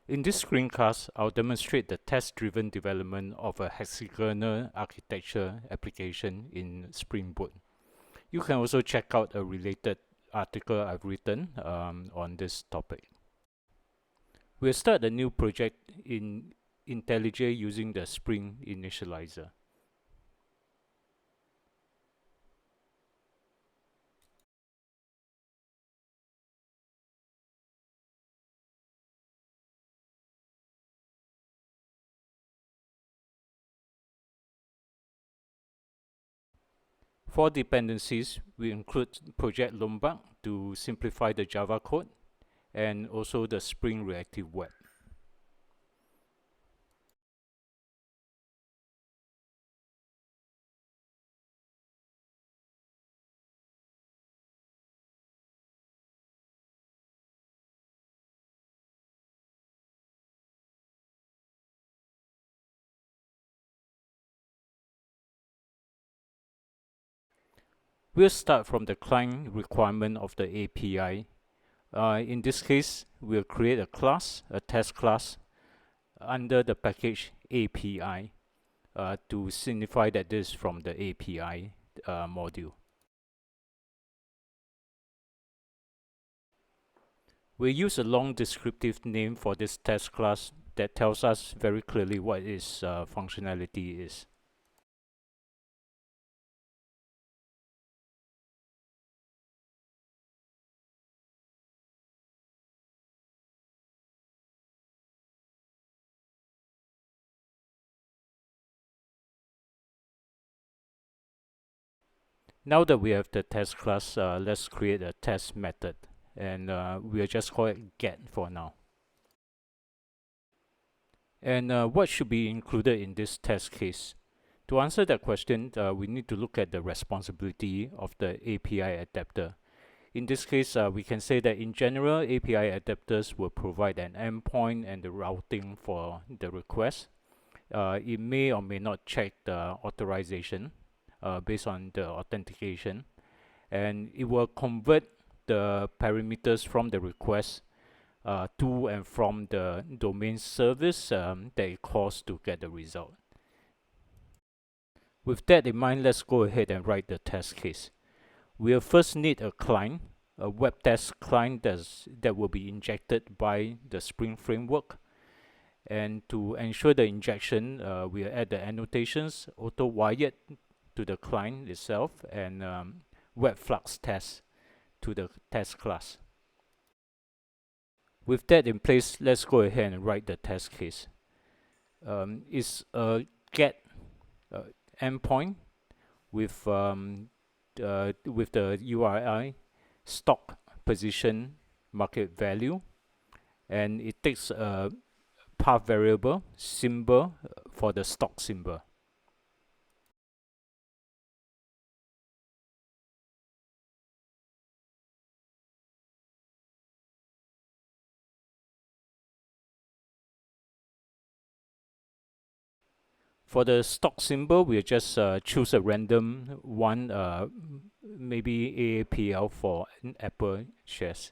In this screencast, I'll demonstrate the test-driven development of a hexagonal architecture application in Spring Boot. You can also check out a related article I've written on this topic. We'll start a new project in IntelliJ using the Spring initializer. For dependencies, we include Project Lombard to simplify the Java code and also the Spring Reactive Web. We'll start from the client requirement of the API. In this case, we'll create a class, a test class, under the package API to signify that this is from the API module. We'll use a long descriptive name for this test class that tells us very clearly what its functionality is. Now that we have the test class, let's create a test method, and we'll just call it get for now. And what should be included in this test case? To answer that question, we need to look at the responsibility of the API adapter. In this case, we can say that in general, API adapters will provide an endpoint and the routing for the request. It may or may not check the authorization based on the authentication, and it will convert the parameters from the request to and from the domain service that it calls to get the result. With that in mind, let's go ahead and write the test case. We'll first need a client, a web test client that will be injected by the Spring framework. And to ensure the injection, we'll add the annotations auto-wired to the client itself and web flux test to the test class. With that in place, let's go ahead and write the test case. It's a get endpoint with the URI stock position market value, and it takes a path variable symbol for the stock symbol. For the stock symbol, we'll just choose a random one, maybe AAPL for Apple shares.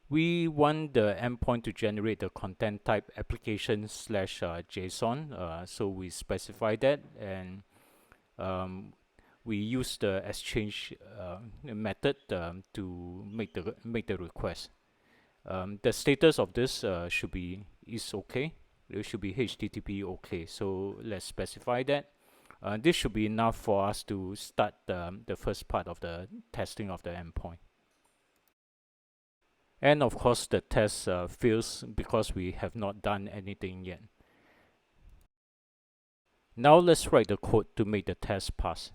We want the endpoint to generate the content type application / JSON. So we specify that, and we use the exchange method to make the request. The status of this should be is okay. It should be HTTP okay. So let's specify that. This should be enough for us to start the first part of the testing of the endpoint. And of course, the test fails because we have not done anything yet. Now let's write the code to make the test pass.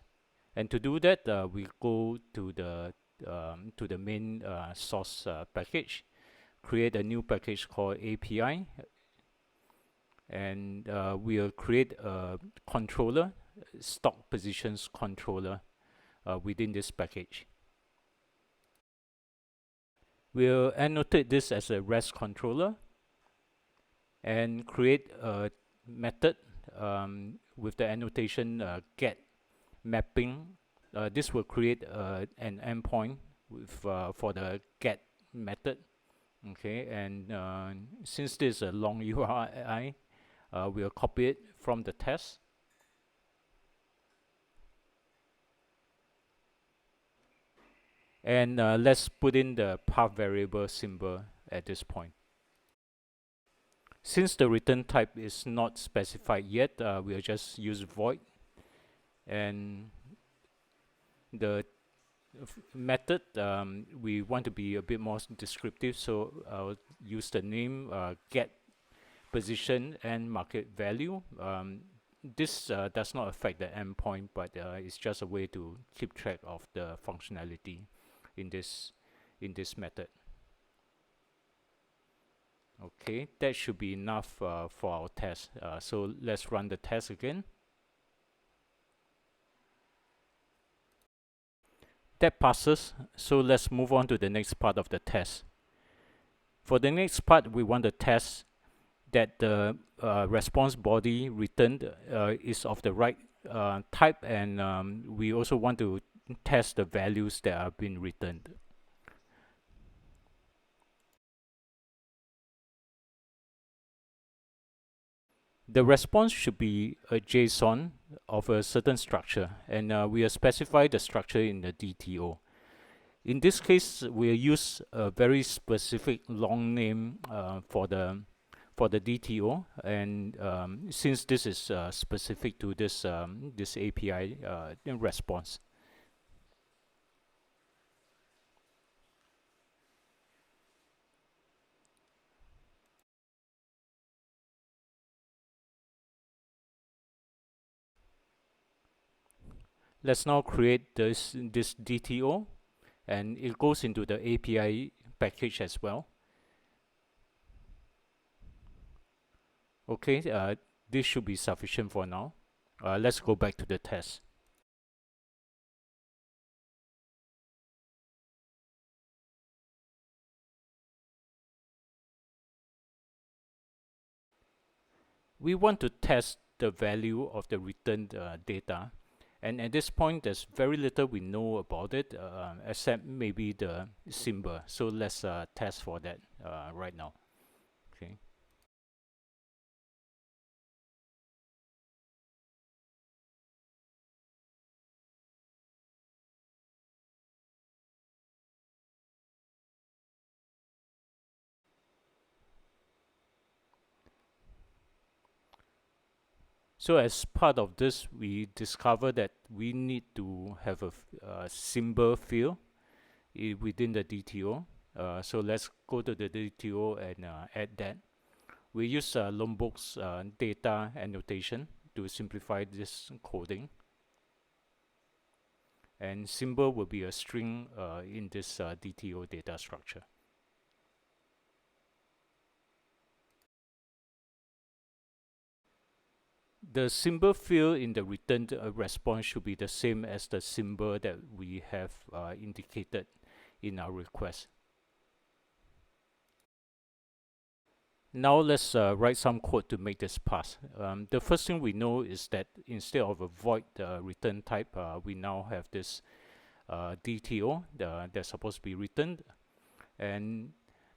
And to do that, we go to the main source package, create a new package called API, and we'll create a controller, stock positions controller within this package. We'll annotate this as a REST controller and create a method with the annotation get mapping. This will create an endpoint with for the get method Okay, and since this is a long URI, we'll copy it from the test. And let's put in the path variable symbol at this point. Since the return type is not specified yet, we'll just use void. And the method, we want to be a bit more descriptive, so I'll use the name get position and market value. This does not affect the endpoint, but it's just a way to keep track of the functionality in this method. Okay, that should be enough for our test. So let's run the test again. That passes, so let's move on to the next part of the test. For the next part, we want to test that the response body returned is of the right type, and we also want to test the values that have been returned. The response should be a JSON of a certain structure, and we will specify the structure in the DTO. In this case, we'll use a very specific long name for the DTO, and since this is specific to this this API response. Let's now create this DTO, and it goes into the API package as well. Okay, this should be sufficient for now. Let's go back to the test. We want to test the value of the returned data, and at this point there's very little we know about it except maybe the symbol. So let's test for that right now. Okay. So as part of this, we discover that we need to have a symbol field within the DTO. So let's go to the DTO and add that. We use Lombok's data annotation to simplify this coding. And symbol will be a string in this DTO data structure. The symbol field in the returned response should be the same as the symbol that we have indicated in our request. Now let's write some code to make this pass. The first thing we know is that instead of a void return type, we now have this DTO that's supposed to be returned. And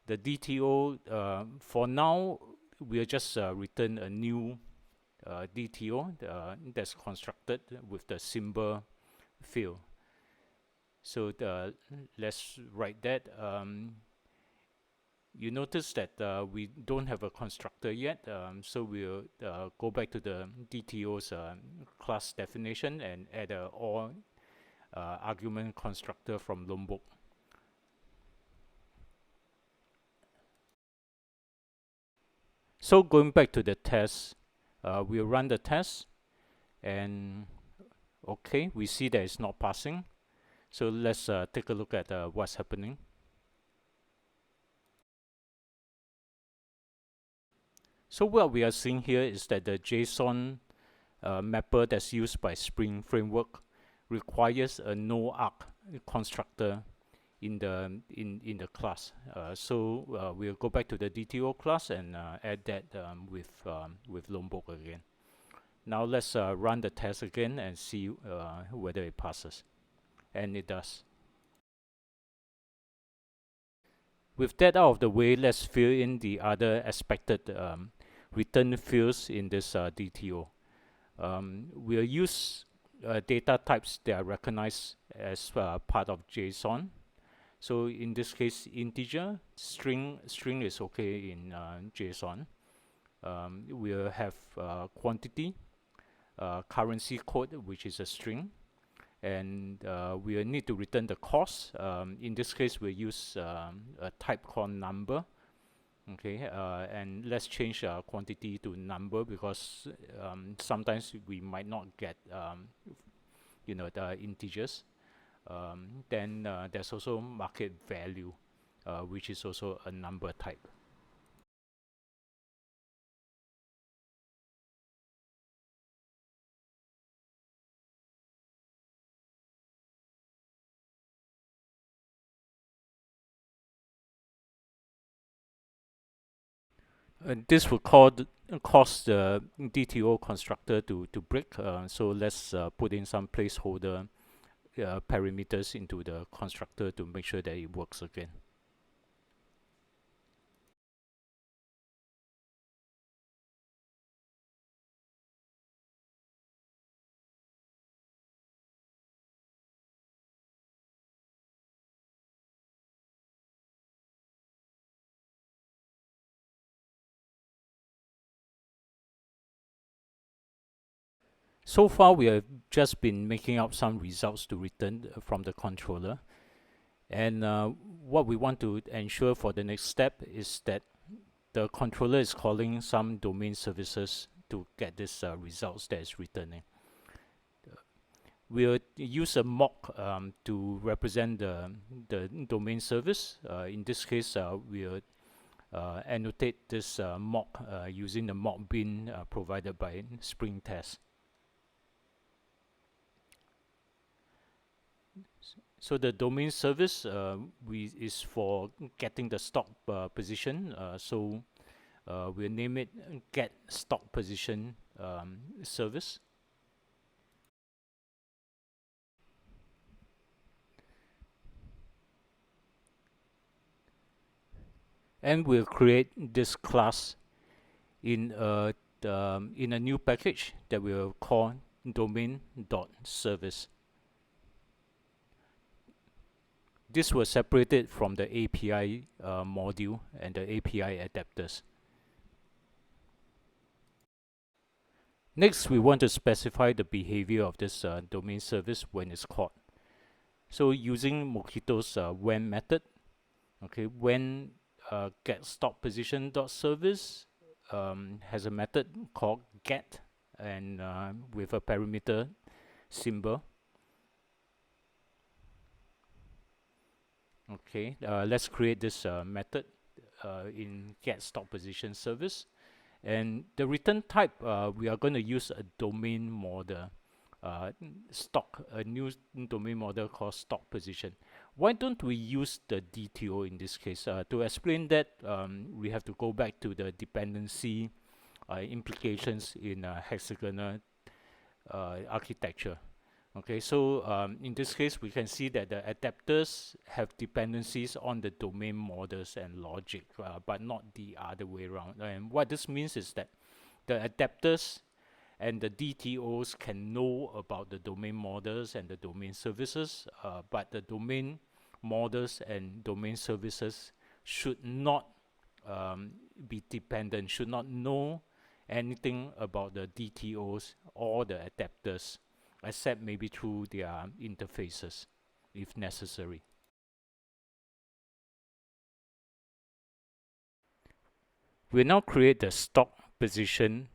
the DTO, for now, we'll just return a new DTO that's constructed with the symbol field. So let's write that. You notice that we don't have a constructor yet, so we'll go back to the DTO's class definition and add a all argument constructor from Lombok. So going back to the test, we'll run the test, and okay, we see that it's not passing. So let's take a look at what's happening. So what we are seeing here is that the JSON mapper that's used by Spring Framework requires a no-arg constructor in the class. So we'll go back to the DTO class and add that with Lombok again. Now let's run the test again and see whether it passes, and it does. With that out of the way, let's fill in the other expected return fields in this DTO. We'll use data types that are recognized as part of JSON. So in this case, integer, string is okay in JSON. We'll have quantity, currency code, which is a string, and we'll need to return the cost. In this case, we'll use a type called number. Okay, and let's change quantity to number, because sometimes we might not get the integers. Then there's also market value, which is also a number type. This will cause the DTO constructor to break. So let's put in some placeholder parameters into the constructor to make sure that it works again. So far, we have just been making up some results to return from the controller. And what we want to ensure for the next step is that the controller is calling some domain services to get this results that is returning. We'll use a mock to represent the domain service. In this case, we'll annotate this mock using the mock bin provided by screencast. So the domain service is for getting the stock position. So we'll name it get stock position service. And we'll create this class in a new package that we'll call domain.service. This was separated from the API module and the API adapters. Next, we want to specify the behavior of this domain service when it's called. So using Mockito's when method, okay, when get stock position dot service has a method called get, and with a parameter symbol. Okay, let's create this method in get stock position service, and the return type we are going to use a domain model, a new domain model called stock position. Why don't we use the DTO in this case? To explain that, we have to go back to the dependency implications in hexagonal architecture. Okay, so in this case, we can see that the adapters have dependencies on the domain models and logic, but not the other way around. And what this means is that the adapters and the DTOs can know about the domain models and the domain services, but the domain models and domain services should not be dependent, should not know anything about the DTOs or the adapters, except maybe through their interfaces, if necessary. We'll now create the stock position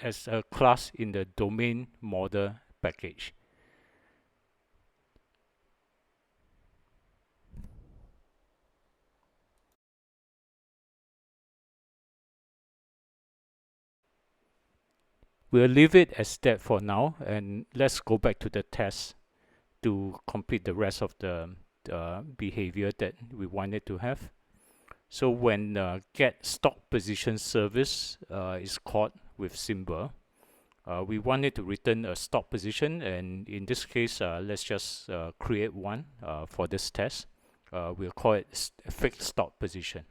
as a class in the domain model package. We'll leave it as that for now, and let's go back to the test to complete the rest of the behavior that we wanted to have. So when get stock position service is called with symbol, we want it to return a stock position, and in this case, let's just create one for this test. we'll call it fixed stop position.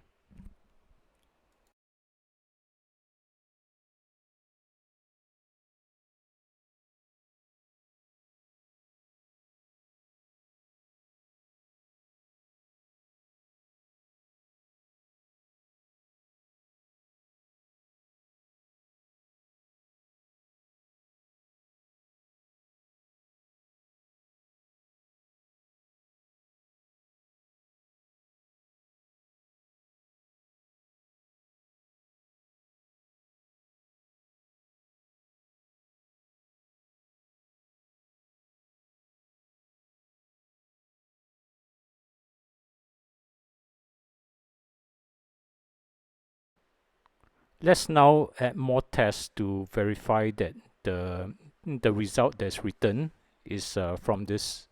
Let's now add more tests to verify that the result that's returned is from this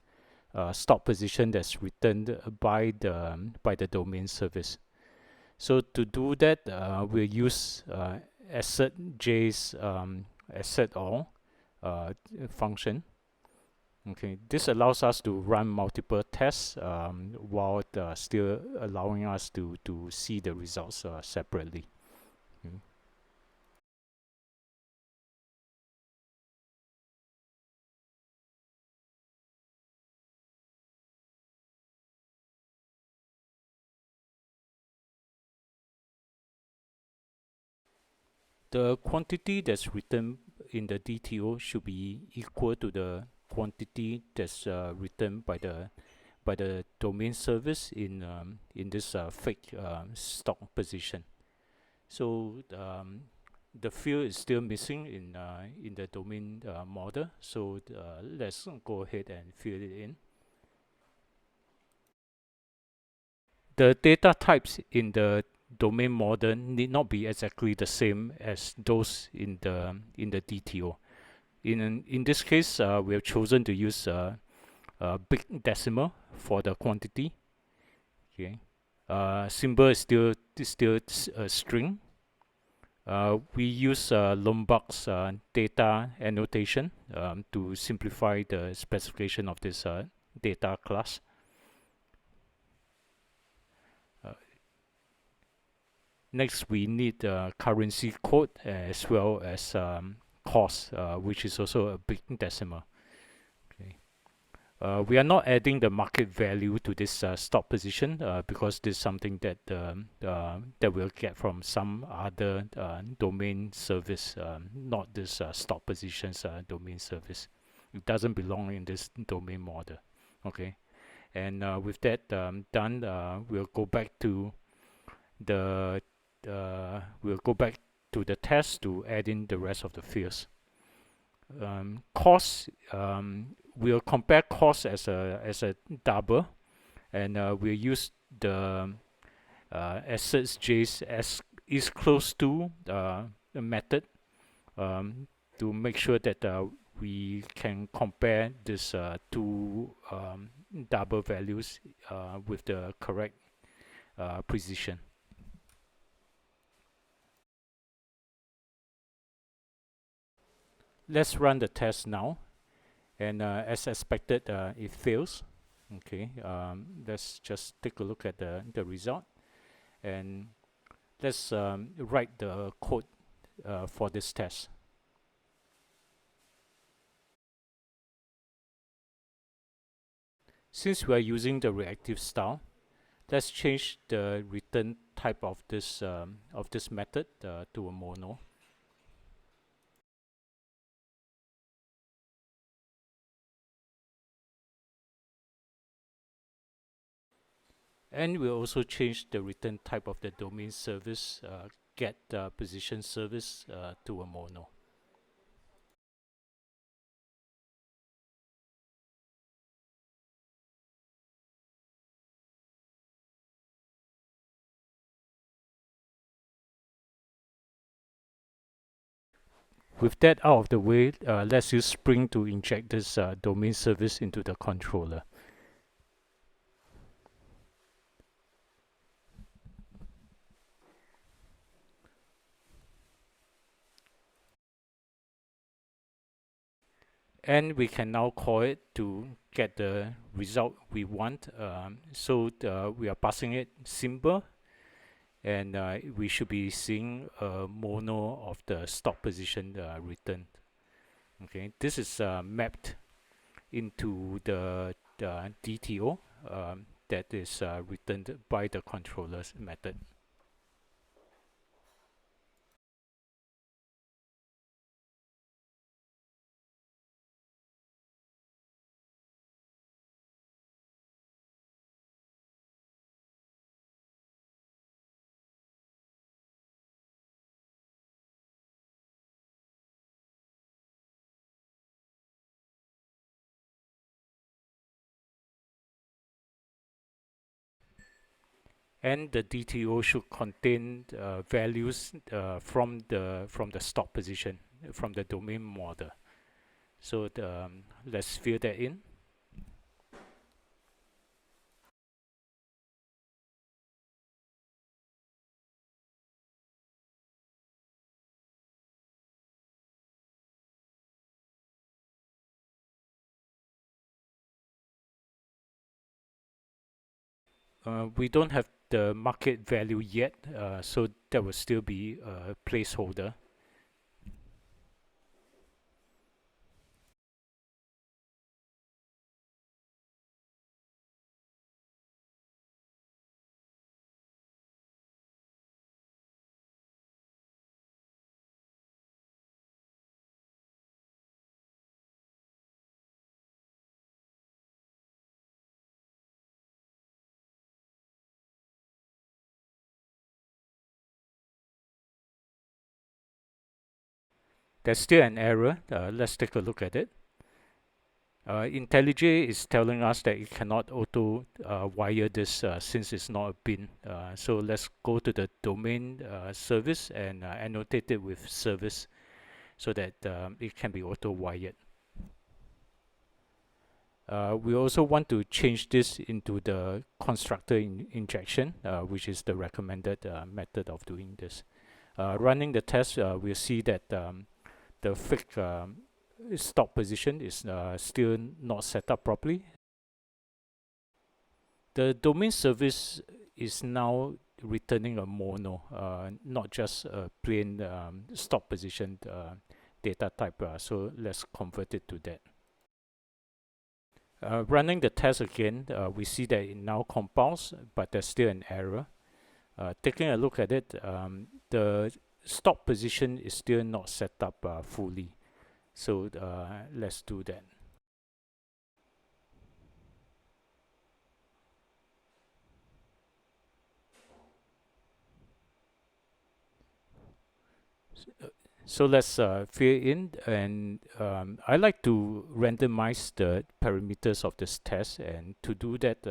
stop position that's returned by the domain service. So to do that, we'll use asset j's asset all function. Okay, this allows us to run multiple tests while still allowing us to see the results separately. Mm. The quantity that's written in the DTO should be equal to the quantity that's written by the domain service in this fake stock position. So the field is still missing in the domain model. So let's go ahead and fill it in. The data types in the domain model need not be exactly the same as those in the DTO. In this case, we have chosen to use a big decimal for the quantity. Okay, symbol is still a string. We use Lombard's data annotation to simplify the specification of this data class. Next, we need currency code as well as cost, which is also a big decimal. Okay. We are not adding the market value to this stop position because this is something that that we'll get from some other domain service, not this stop positions domain service. It doesn't belong in this domain model. Okay, and with that done, we'll go back to the test to add in the rest of the fields. Cost, we'll compare cost as a double, and we'll use the assets j's as is close to the method to make sure that we can compare this two double values with the correct precision. Let's run the test now, and as expected, it fails. Okay, let's just take a look at the result, and let's write the code for this test. Since we are using the reactive style, let's change the return type of this method to a mono. And we'll also change the return type of the domain service get position service to a mono. With that out of the way, let's use Spring to inject this domain service into the controller. and we can now call it to get the result we want. So we are passing it symbol, and we should be seeing a mono of the stop position returned. Okay, this is mapped into the DTO that is returned by the controller's method. And the DTO should contain values from the stop position from the domain model. So let's fill that in. We don't have the market value yet, so that will still be a placeholder. There's still an error. Let's take a look at it. IntelliJ is telling us that it cannot auto wire this since it's not a bin. So let's go to the domain service and annotate it with service so that it can be auto wired. We also want to change this into the constructor injection, which is the recommended method of doing this. Running the test, we'll see that the fake stop position is still not set up properly. The domain service is now returning a mono, not just a plain stop position data type. So let's convert it to that. Running the test again, we see that it now compiles, but there's still an error. Taking a look at it, the stop position is still not set up fully. So let's do that. So let's fill in, and I like to randomize the parameters of this test, and to do that,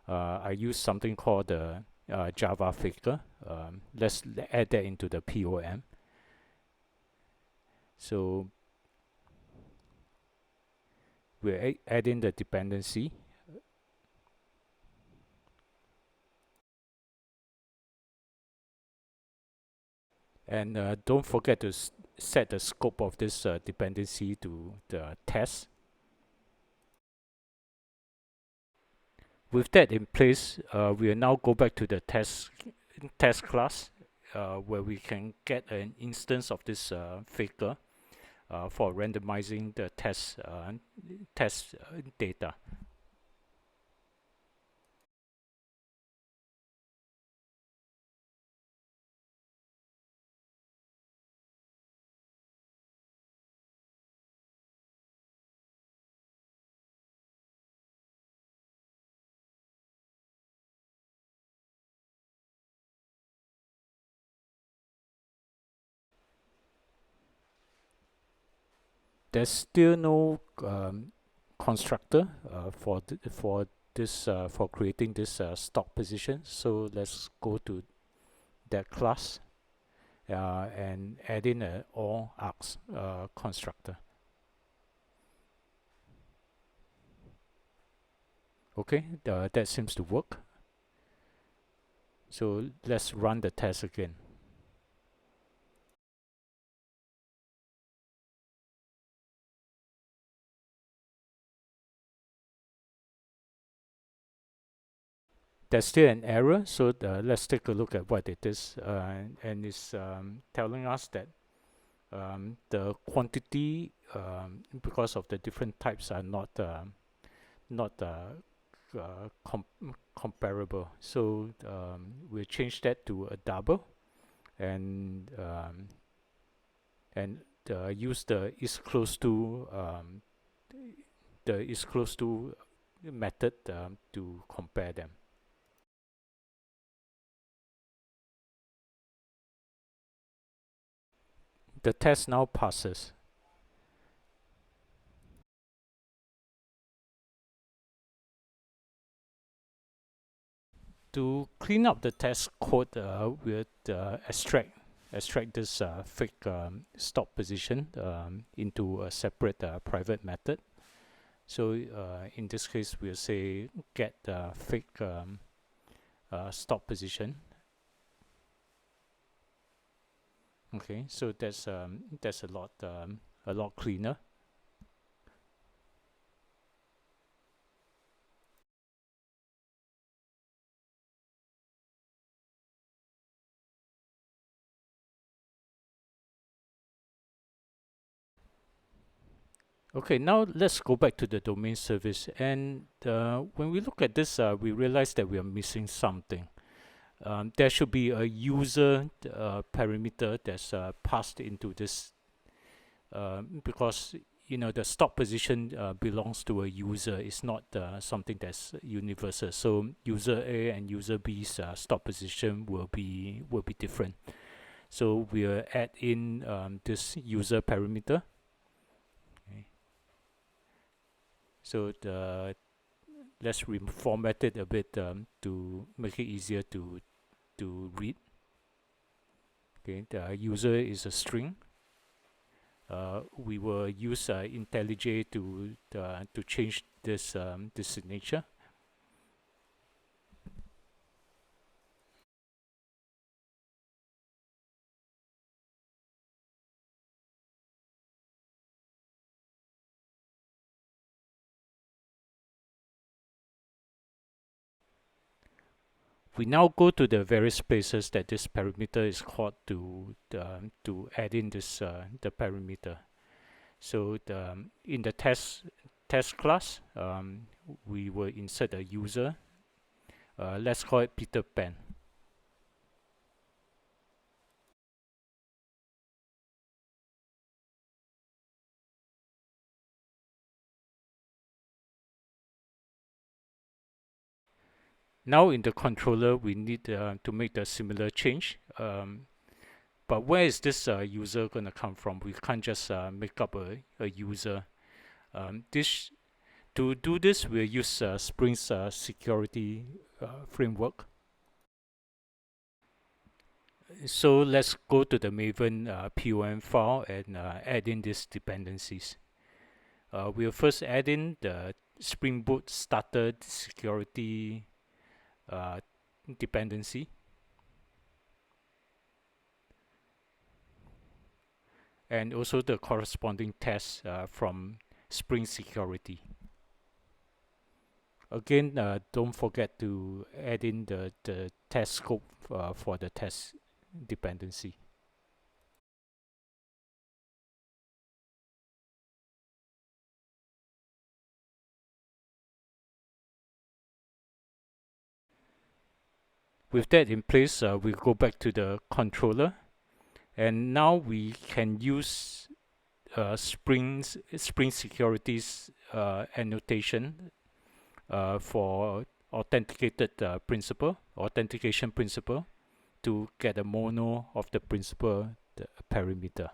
I use something called the Java Faker. Let's add that into the POM. So we're adding the dependency. And don't forget to set the scope of this dependency to the test. With that in place, we will now go back to the test class, where we can get an instance of this faker for randomizing the test data. There's still no constructor for for creating this stock position. So let's go to that class and add in a all arcs constructor. Okay, that seems to work. So let's run the test again. there's still an error. So let's take a look at what it is. And it's telling us that the quantity, because of the different types, are not comparable. So we'll change that to a double, and use the is close to method to compare them. The test now passes. To clean up the test code, we'll extract this fake stop position into a separate private method. So in this case, we'll say get fake stop position. Okay, so that's a lot cleaner. Okay, now let's go back to the domain service. And when we look at this, we realize that we are missing something. There should be a user parameter that's passed into this, because the stop position belongs to a user. It's not something that's universal. So user A and user B's stop position will be different. So we'll add in this user parameter. Okay. So let's reformat it a bit to make it easier to read. Okay, the user is a string. We will use IntelliJ to change this signature. We now go to the various places that this parameter is called to add in this the parameter. So in the test class, we will insert a user. Let's call it Peter Pan. Now in the controller, we need to make the similar change. But where is this user going to come from? We can't just make up a user. To do this, we'll use Spring's security framework. So let's go to the Maven POM file and add in these dependencies. We'll first add in the Spring Boot starter security dependency. And also the corresponding test from Spring Security. Again, don't forget to add in the test scope for the test dependency. With that in place, we go back to the controller, and now we can use Spring Security's annotation for authentication principle, to get a mono of the principal parameter.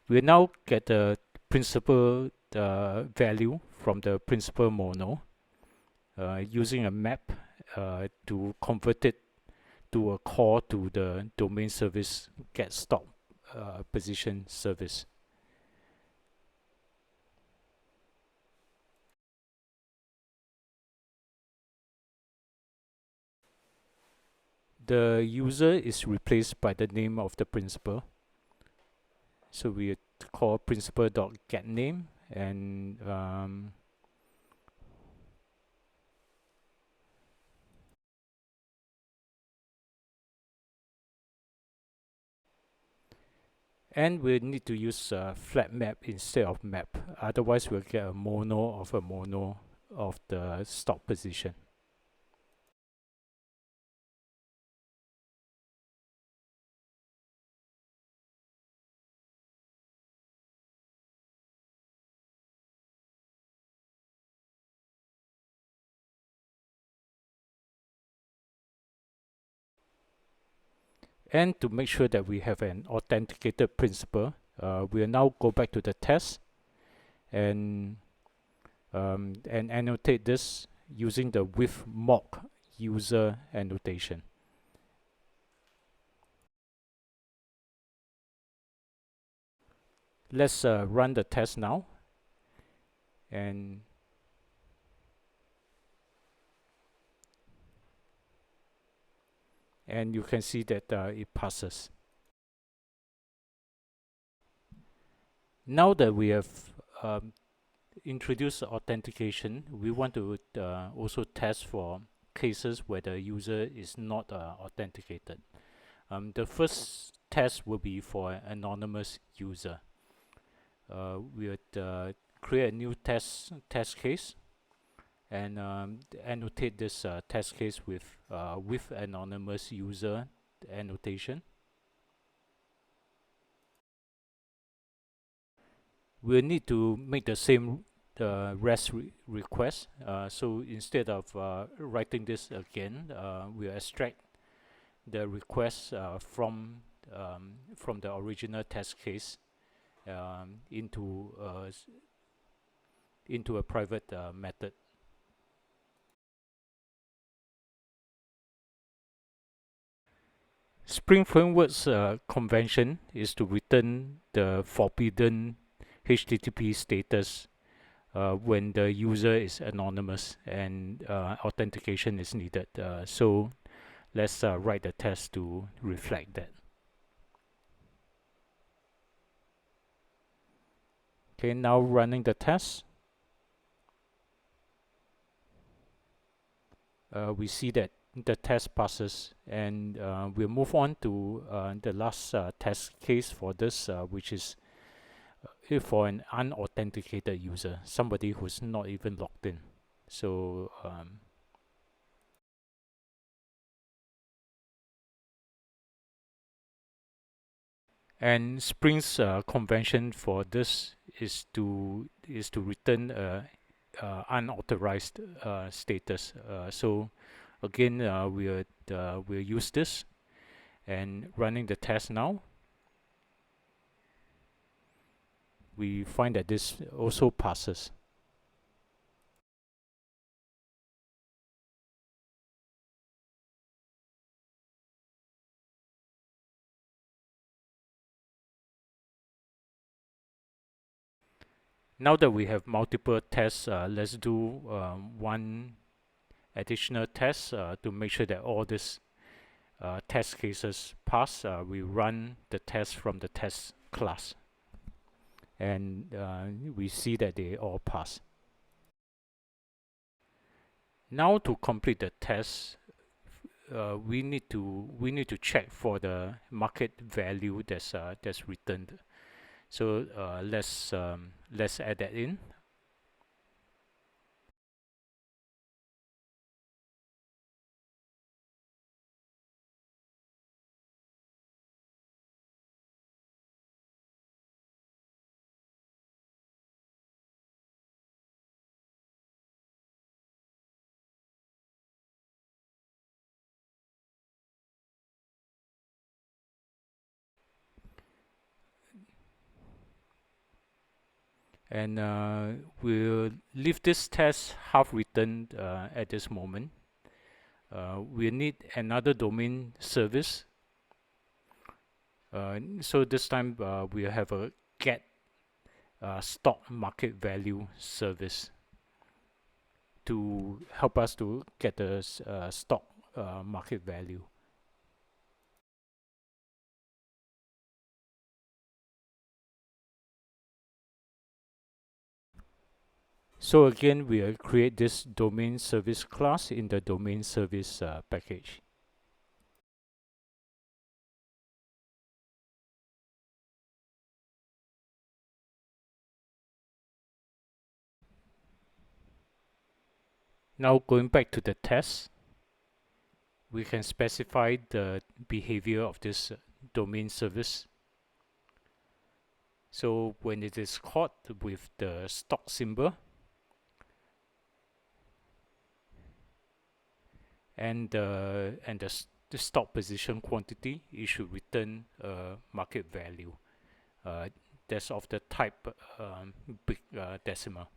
We now get the principal value from the principal mono using a map to convert it to a call to the domain service get stop position service. The user is replaced by the name of the principal. So we call principal.getName and we need to use flat map instead of map. Otherwise, we'll get a mono of the stop position. And to make sure that we have an authenticated principal, we'll now go back to the test and annotate this using the with mock user annotation. Let's run the test now, and you can see that it passes. Now that we have introduced authentication, we want to also test for cases where the user is not authenticated. The first test will be for an anonymous user. We would create a new test case and annotate this test case with anonymous user annotation. We'll need to make the same REST request. So instead of writing this again, we'll extract the request from the original test case into a private method. Spring Framework's convention is to return the forbidden HTTP status when the user is anonymous and authentication is needed. So let's write the test to reflect that. Okay, now running the test. We see that the test passes, and we'll move on to the last test case for this, which is for an unauthenticated user, somebody who's not even logged in. So and Spring's convention for this is to return unauthorized status. So again, we'll use this and running the test now. We find that this also passes. Now that we have multiple tests, let's do one additional test to make sure that all these test cases pass. We run the test from the test class, and we see that they all pass. Now to complete the test, we need to check for the market value that's returned. So let's add that in. And we'll leave this test half written at this moment. We'll need another domain service. So this time we'll have a get stock market value service to help us to get the stock market value. So again, we'll create this domain service class in the domain service package. Now going back to the test, we can specify the behavior of this domain service. So when it is called with the stock symbol and the stock position quantity, it should return a market value. That's of the type big decimal.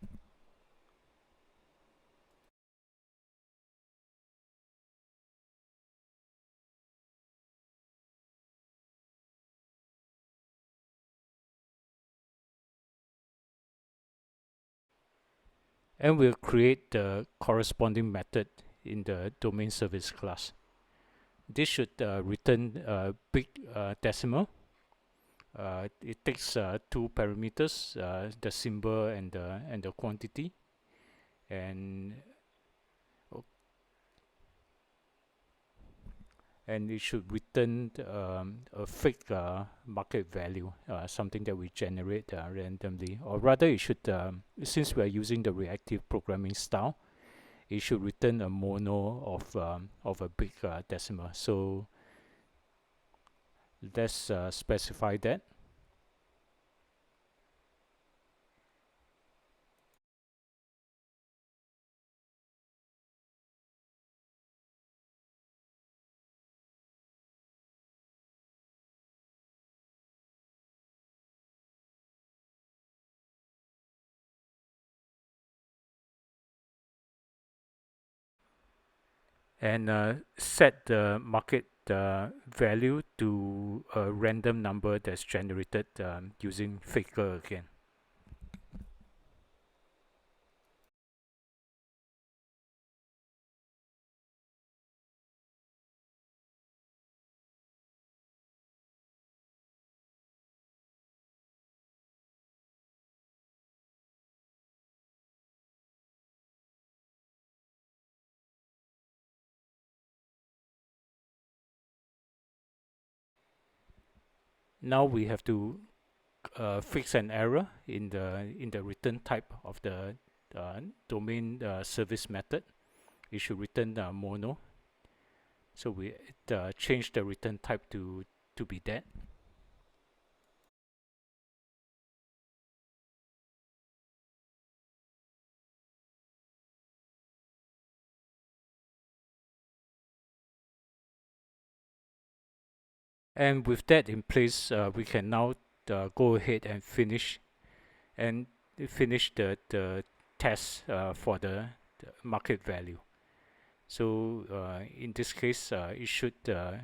And we'll create the corresponding method in the domain service class. This should return a big decimal. It takes two parameters, the symbol and the quantity, and it should return a fake market value, something that we generate randomly, or rather it should, since we are using the reactive programming style, it should return a mono of a big decimal. So let's specify that. And set the market value to a random number that's generated using Faker again. Now we have to fix an error in the return type of the domain service method. It should return mono. So we change the return type to be that. And with that in place, we can now go ahead and finish the test for the market value. So in this case, it should the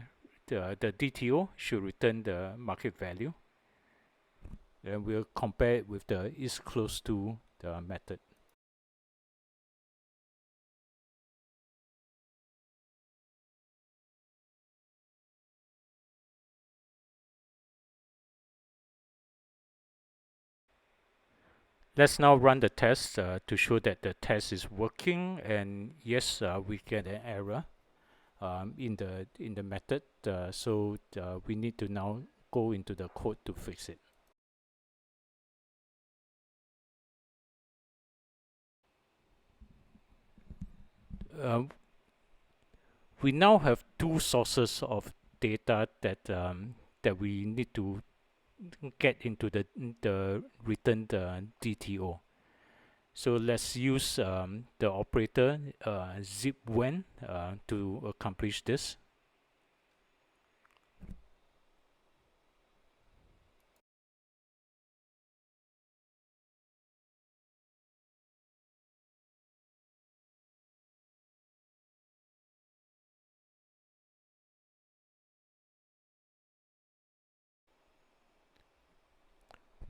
DTO should return the market value, and we'll compare it with the is close to the method. Let's now run the test to show that the test is working, and yes, we get an error in the method. So we need to now go into the code to fix it. We now have two sources of data that we need to get into the returned DTO. So let's use the operator zip when to accomplish this.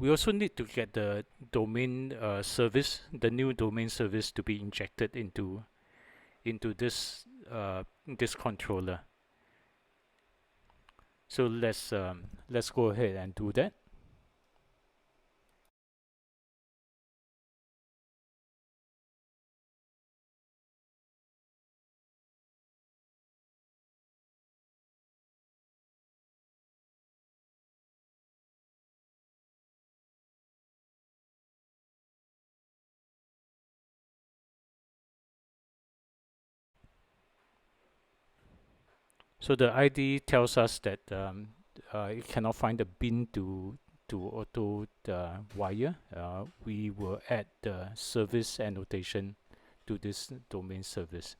We also need to get the domain service, the new domain service, to be injected into this controller. So let's go ahead and do that. So the ID tells us that it cannot find the bin to auto wire. We will add the service annotation to this domain service.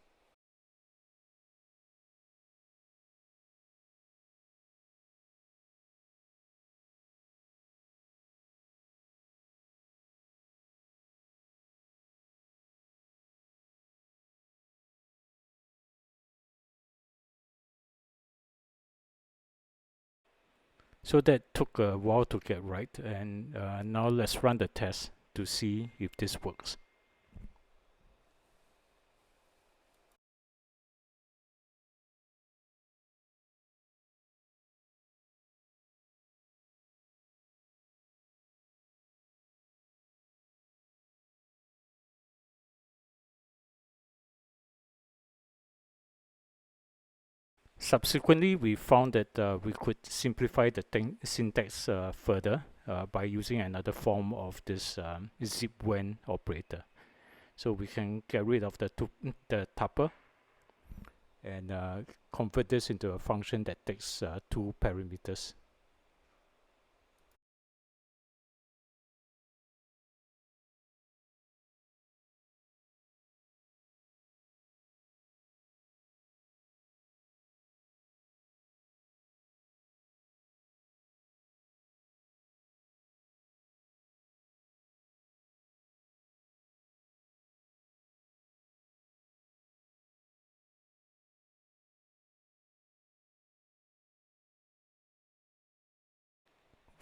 So that took a while to get right, and now let's run the test to see if this works. Subsequently, we found that we could simplify the syntax further by using another form of this zip when operator. So we can get rid of the tuple and convert this into a function that takes 2 parameters.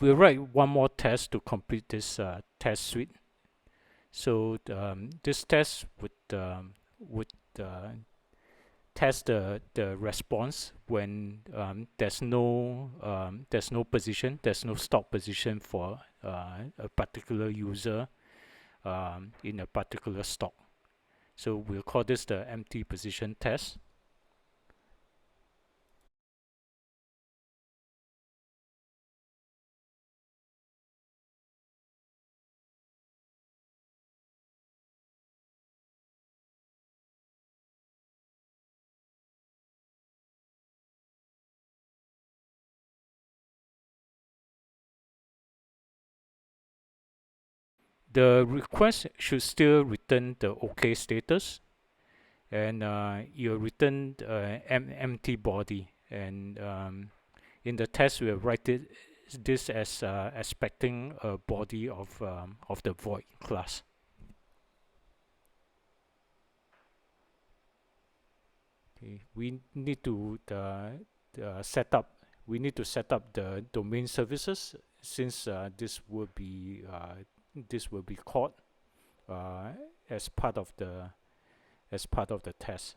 We'll write one more test to complete this test suite. So this test would test the response when there's no position, there's no stop position for a particular user in a particular stock. So we'll call this the empty position test. The request should still return the OK status, and you'll return empty body. And in the test, we'll write this as expecting a body of the void class. Okay, we need to set up. We need to set up the domain services, since this will be called as part of the test.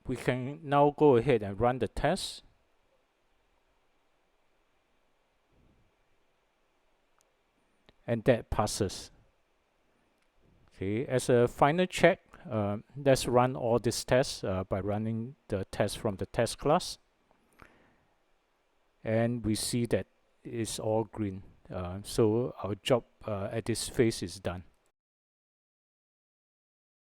We can now go ahead and run the test. And that passes. Okay, as a final check, let's run all these tests by running the test from the test class. And we see that it's all green. So our job at this phase is done.